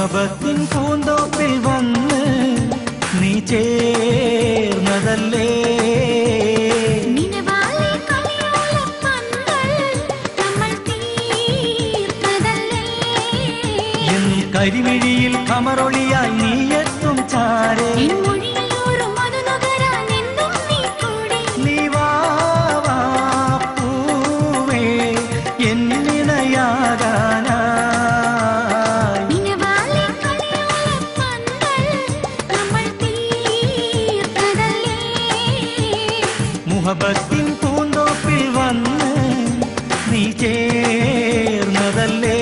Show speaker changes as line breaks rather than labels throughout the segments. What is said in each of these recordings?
മുഹബത്തിൻ പൂന്തോപ്പിൽ വന്ന് നീ ചേർന്നതല്ലേ എന്നും കരിമിഴിയിൽ കമറൊളിയായി നീ എത്തും ചാരേ നീ വാ പൂവേ എന്നിണയാകാനാ മുഹബത്തിൻ പൂന്തോപ്പിൽ വന്ന് നീ ചേർന്നതല്ലേ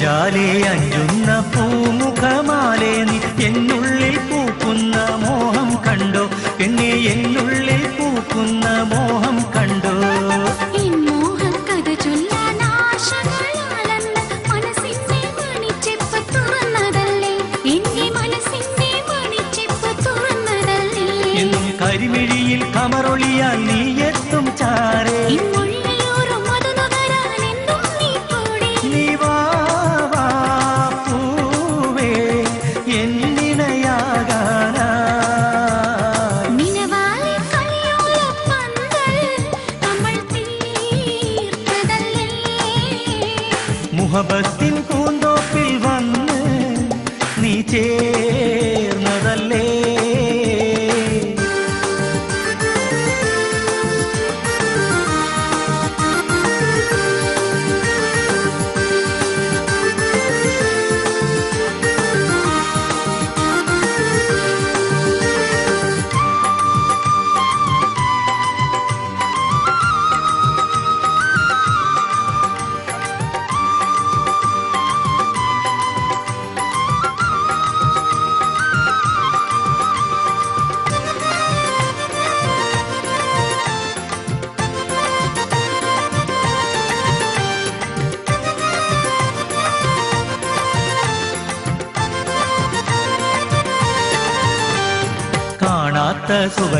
ാലേ അഞ്ചുന്ന പൂമുഖമാലേ നീ എന്നുള്ളിൽ പൂക്കുന്ന മോഹം കണ്ടോ എന്നെ എന്നുള്ളിൽ പൂക്കുന്ന മോഹം കണ്ടോ എന്നും കരിമിഴിയിൽ കമറൊളിയാൽ നീ എത്തും ചാരേ മുഹബത്തിൻ പൂന്തോപ്പിൽ വന്ന് നീ ചേർന്നതല്ലേ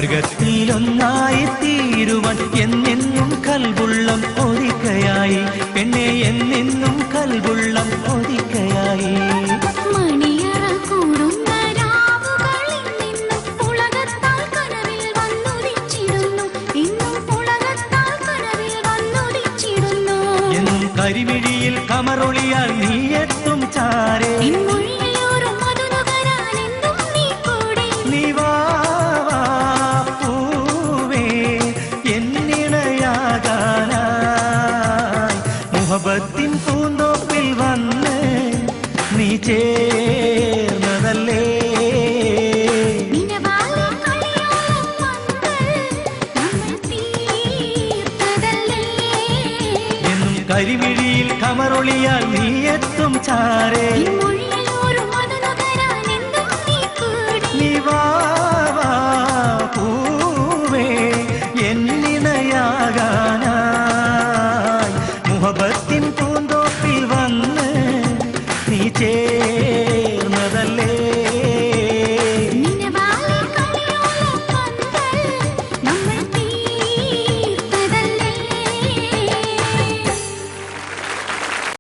സുവർഗത്തിലൊന്നായി തീരുവൻ എന്നെന്നും കൽവുള്ളം ഒരിക്കയായി പെണ്ണെ എന്നെന്നും കൽവുള്ളം ഒരിക്കയായി എന്നും കരിമിഴിയിൽ കമറൊളിയാൽ നീ എത്തും ചാരേ മുഹബത്തിൻ പൂന്തോപ്പിൽ വന്ന് നീ ചേർന്നതല്ലേ എന്നും കരിമിഴിയിൽ കമറൊളിയാൽ നീ എത്തും ചാരേ